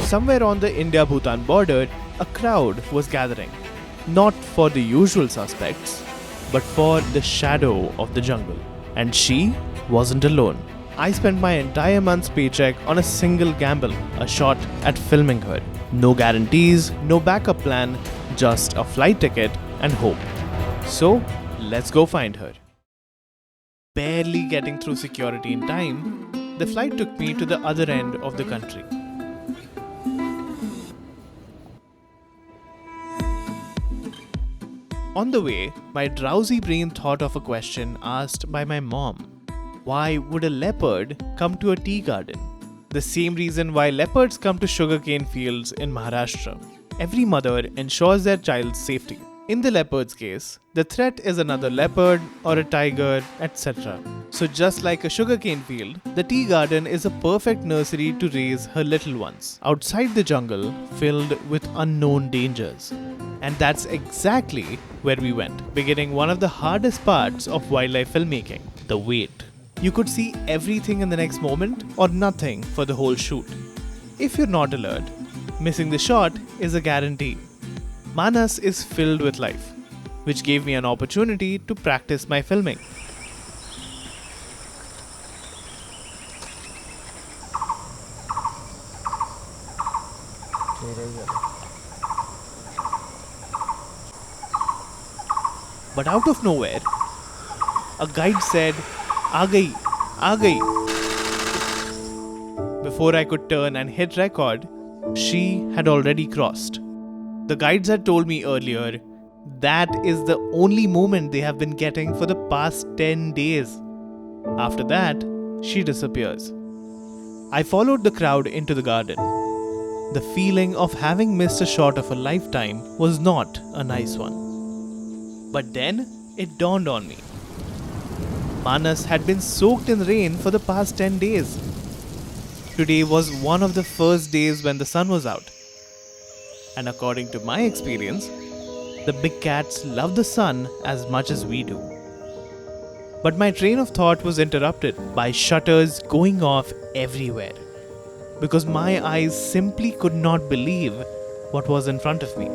Somewhere on the India-Bhutan border, a crowd was gathering. Not for the usual suspects, but for the shadow of the jungle. And she wasn't alone. I spent my entire month's paycheck on a single gamble, a shot at filming her. No guarantees, no backup plan, just a flight ticket and hope. So, let's go find her. Barely getting through security in time, the flight took me to the other end of the country. On the way, my drowsy brain thought of a question asked by my mom. Why would a leopard come to a tea garden? The same reason why leopards come to sugarcane fields in Maharashtra. Every mother ensures their child's safety. In the leopard's case, the threat is another leopard or a tiger, etc. So just like a sugarcane field, the tea garden is a perfect nursery to raise her little ones, outside the jungle filled with unknown dangers. And that's exactly where we went, beginning one of the hardest parts of wildlife filmmaking, the wait. You could see everything in the next moment or nothing for the whole shoot. If you're not alert, missing the shot is a guarantee. Manas is filled with life, which gave me an opportunity to practice my filming. But out of nowhere, a guide said, "Aa gayi, aa gayi." Before I could turn and hit record, she had already crossed. The guides had told me earlier that is the only moment they have been getting for the past 10 days. After that, she disappears. I followed the crowd into the garden. The feeling of having missed a shot of a lifetime was not a nice one. But then it dawned on me. Manas had been soaked in rain for the past 10 days. Today was one of the first days when the sun was out. And according to my experience, the big cats love the sun as much as we do. But my train of thought was interrupted by shutters going off everywhere, because my eyes simply could not believe what was in front of me.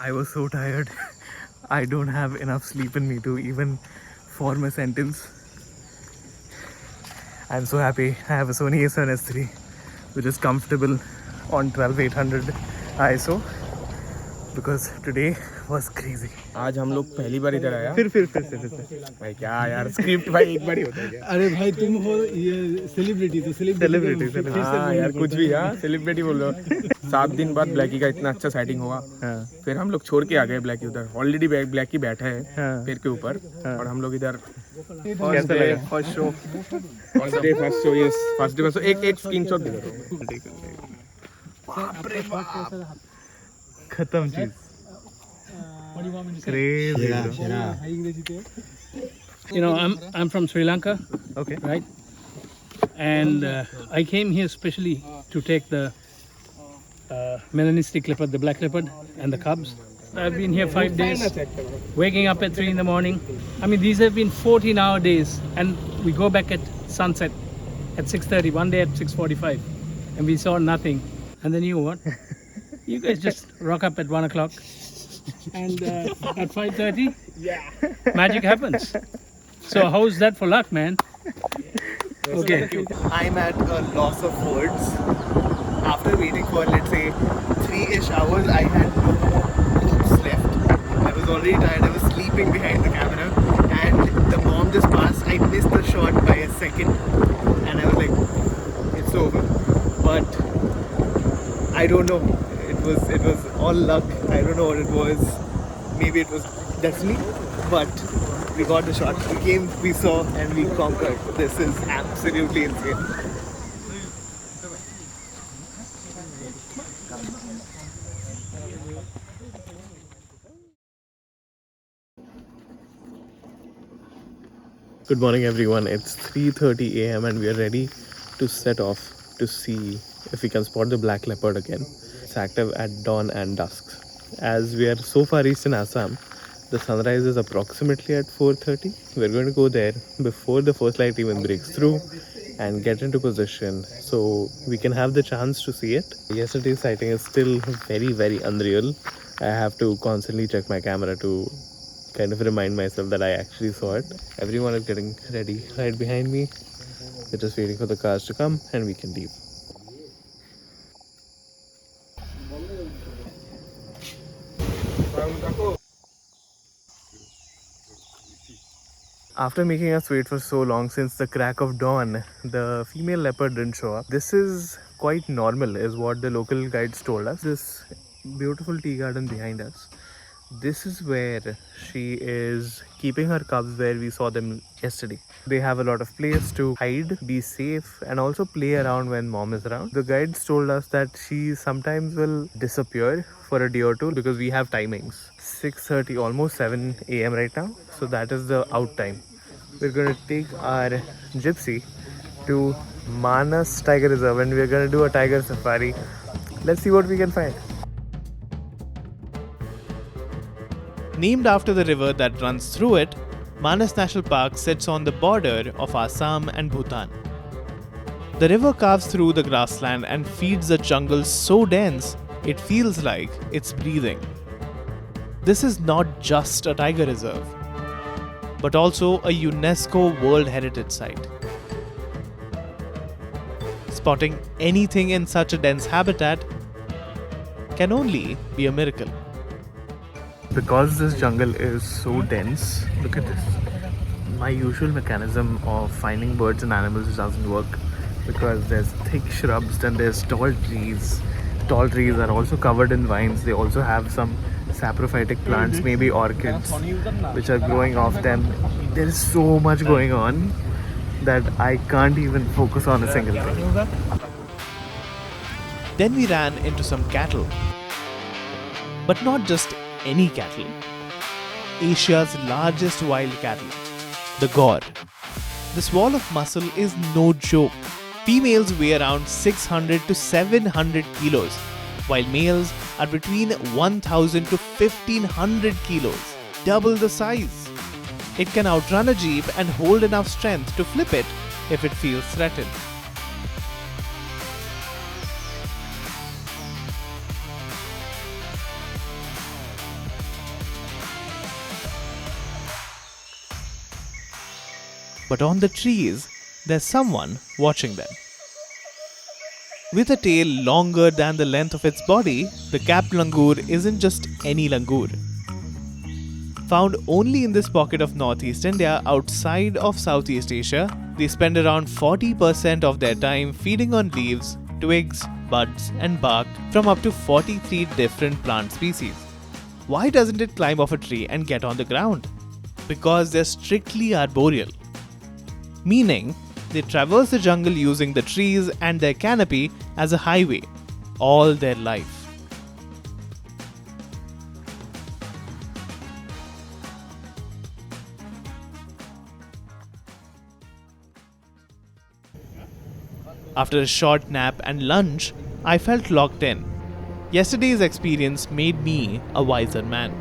I was so tired. I don't have enough sleep in me to even form a sentence. I'm so happy. I have a Sony A7S III, which is comfortable on 12800 ISO, because today was crazy. आज हम लोग पहली बार इधर आया। फिर भाई क्या यार, स्क्रिप्ट भाई एक बार ही होता है क्या? अरे भाई तुम हो ये सेलिब्रिटी तो सेलिब्रिटी हाँ यार, कुछ भी यार, सेलिब्रिटी बोल रहे हो। 7 दिन बाद ब्लैकी का इतना अच्छा सेटिंग हुआ। फिर हम लोग छोड़ के आ गए ब्लैकी उधर। ऑलरेडी ब्लैकी बैठा है पेड़ के ऊपर और हम लोग इधर। कैसा लगा फर्स्ट शो? फर्स्ट डे एक स्क्रीनशॉट दे दो। खत्म चीज। Crazy. You know, I'm from Sri Lanka. Okay. Right. And I came here specially to take the Melanistic leopard, the black leopard, and the cubs. I've been here 5 days, waking up at 3 in the morning. I mean, these have been 14-hour days, and we go back at sunset at 6:30. One day at 6:45, and we saw nothing. And then you know what? You guys just rock up at 1 o'clock, and at 5:30, magic happens. So how's that for luck, man? Okay. I'm at a loss of words. After waiting for, let's say, 3-ish hours, I had no more hopes left. I was already tired. I was sleeping behind the camera, and the bomb just passed. I missed the shot by a second, and I was like, it's over. But I don't know. It was all luck. I don't know what it was. Maybe it was destiny, but we got the shot. We came, we saw, and we conquered. This is absolutely insane. Good morning, everyone. It's 3:30 a.m. and we are ready to set off to see if we can spot the black leopard again. It's active at dawn and dusk. As we are so far east in Assam, the sunrise is approximately at 4:30. We're going to go there before the first light even breaks through and get into position so we can have the chance to see it. Yesterday's sighting is still very, very unreal. I have to constantly check my camera to kind of remind myself that I actually saw it. Everyone is getting ready right behind me. We're just waiting for the cars to come and we can leave. After making us wait for so long since the crack of dawn, the female leopard didn't show up. This is quite normal is what the local guides told us. This beautiful tea garden behind us. This is where she is keeping her cubs where we saw them yesterday. They have a lot of place to hide, be safe, and also play around when mom is around. The guides told us that she sometimes will disappear for a day or two because we have timings. 6:30, almost 7 a.m. right now. So that is the out time. We're going to take our gypsy to Manas Tiger Reserve and we're going to do a tiger safari. Let's see what we can find. Named after the river that runs through it, Manas National Park sits on the border of Assam and Bhutan. The river carves through the grassland and feeds the jungle so dense, it feels like it's breathing. This is not just a tiger reserve, but also a UNESCO World Heritage Site. Spotting anything in such a dense habitat can only be a miracle. Because this jungle is so dense, look at this. My usual mechanism of finding birds and animals doesn't work because there's thick shrubs, then there's tall trees. Tall trees are also covered in vines. They also have some saprophytic plants, maybe orchids, which are growing off them. There is so much going on that I can't even focus on a single thing. Then we ran into some cattle. But not just any cattle. Asia's largest wild cattle, the gaur. This wall of muscle is no joke. Females weigh around 600 to 700 kilos, while males are between 1000 to 1500 kilos, double the size. It can outrun a jeep and hold enough strength to flip it if it feels threatened. But on the trees, there's someone watching them. With a tail longer than the length of its body, the capped langur isn't just any langur. Found only in this pocket of North-East India outside of Southeast Asia, they spend around 40% of their time feeding on leaves, twigs, buds, and bark from up to 43 different plant species. Why doesn't it climb off a tree and get on the ground? Because they're strictly arboreal. Meaning, they traverse the jungle using the trees and their canopy as a highway all their life. After a short nap and lunch, I felt locked in. Yesterday's experience made me a wiser man.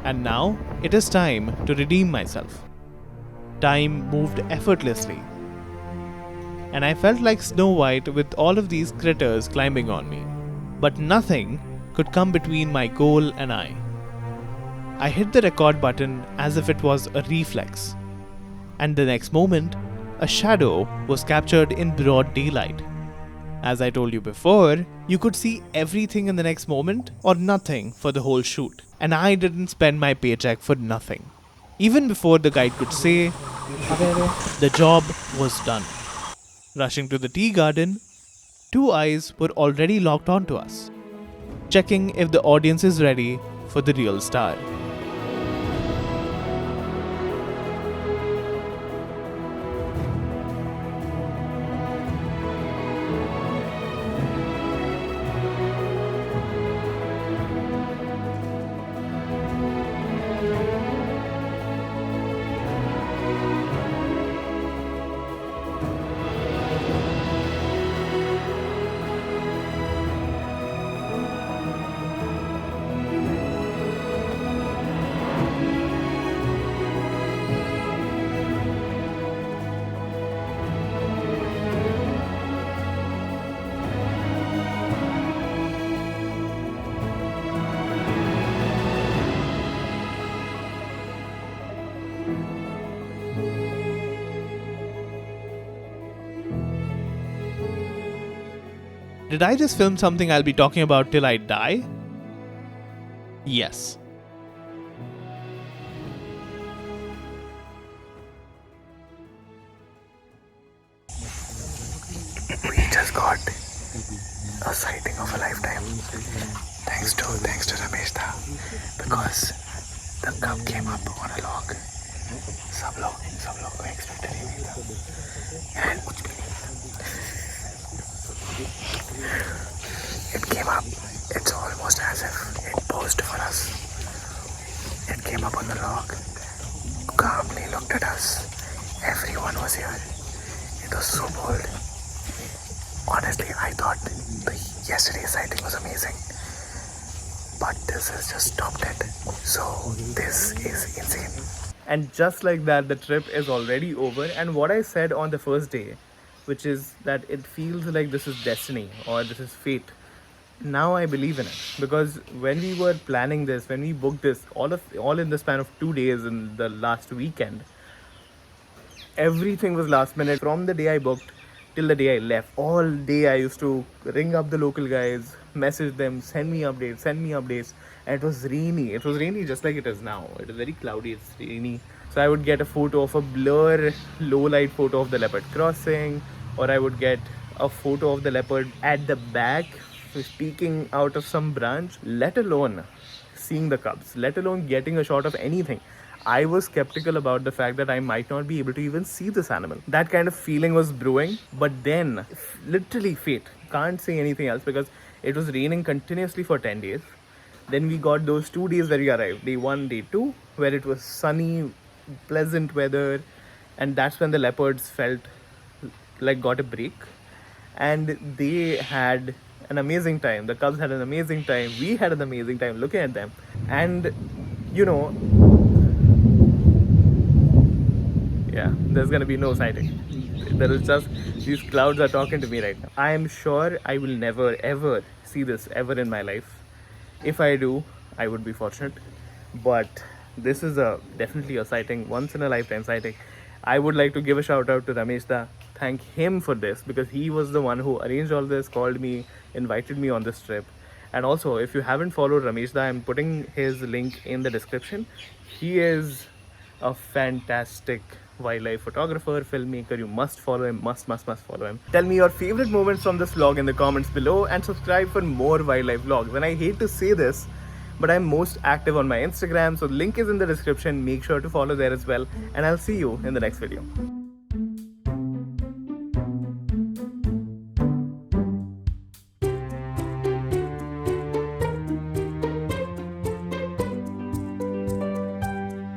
And now, it is time to redeem myself. Time moved effortlessly. And I felt like Snow White with all of these critters climbing on me. But nothing could come between my goal and I. I hit the record button as if it was a reflex. And the next moment, a shadow was captured in broad daylight. As I told you before, you could see everything in the next moment or nothing for the whole shoot. And I didn't spend my paycheck for nothing. Even before the guide could say, the job was done. Rushing to the tea garden, two eyes were already locked onto us, checking if the audience is ready for the real star. Did I just film something I'll be talking about till I die? Yes. We just got a sighting of a lifetime. Thanks to Ramesh da, because the cub came up on a log. सब लोग को expected ही नहीं था, and कुछ भी नहीं था. It came up. It's almost as if it posed for us. It came up on the log, calmly looked at us. Everyone was here. It was so bold. Honestly, I thought the yesterday's sighting was amazing, but this has just topped it. So this is insane. And just like that, the trip is already over. And what I said on the first day, which is that it feels like this is destiny or this is fate, now I believe in it. Because when we were planning this, when we booked this, all in the span of 2 days in the last weekend, everything was last minute. From the day I booked till the day I left, all day I used to ring up the local guys, message them, send me updates. And it was rainy just like it is now. It is very cloudy, it's rainy. So I would get a photo of a blur, low light photo of the leopard crossing, or I would get a photo of the leopard at the back peeking out of some branch, let alone seeing the cubs, let alone getting a shot of anything. I was skeptical about the fact that I might not be able to even see this animal. That kind of feeling was brewing, but then literally fate, can't say anything else, because it was raining continuously for 10 days. Then we got those 2 days where we arrived, day 1, day 2, where it was sunny, pleasant weather, and that's when the leopards felt like got a break, and they had an amazing time. The cubs had an amazing time. We had an amazing time looking at them. And you know, yeah, there's gonna be no sighting. There is just, these clouds are talking to me right now. I am sure I will never ever see this ever in my life. If I do, I would be fortunate. But this is definitely a sighting, once in a lifetime sighting. I would like to give a shout out to Ramesh da. Thank him for this, because he was the one who arranged all this, called me, invited me on this trip. And also, if you haven't followed Ramesh da, I'm putting his link in the description. He is a fantastic wildlife photographer, filmmaker. You must follow him, must follow him. Tell me your favorite moments from this vlog in the comments below, and subscribe for more wildlife vlogs. And I hate to say this, but I'm most active on my Instagram, so the link is in the description. Make sure to follow there as well, and I'll see you in the next video.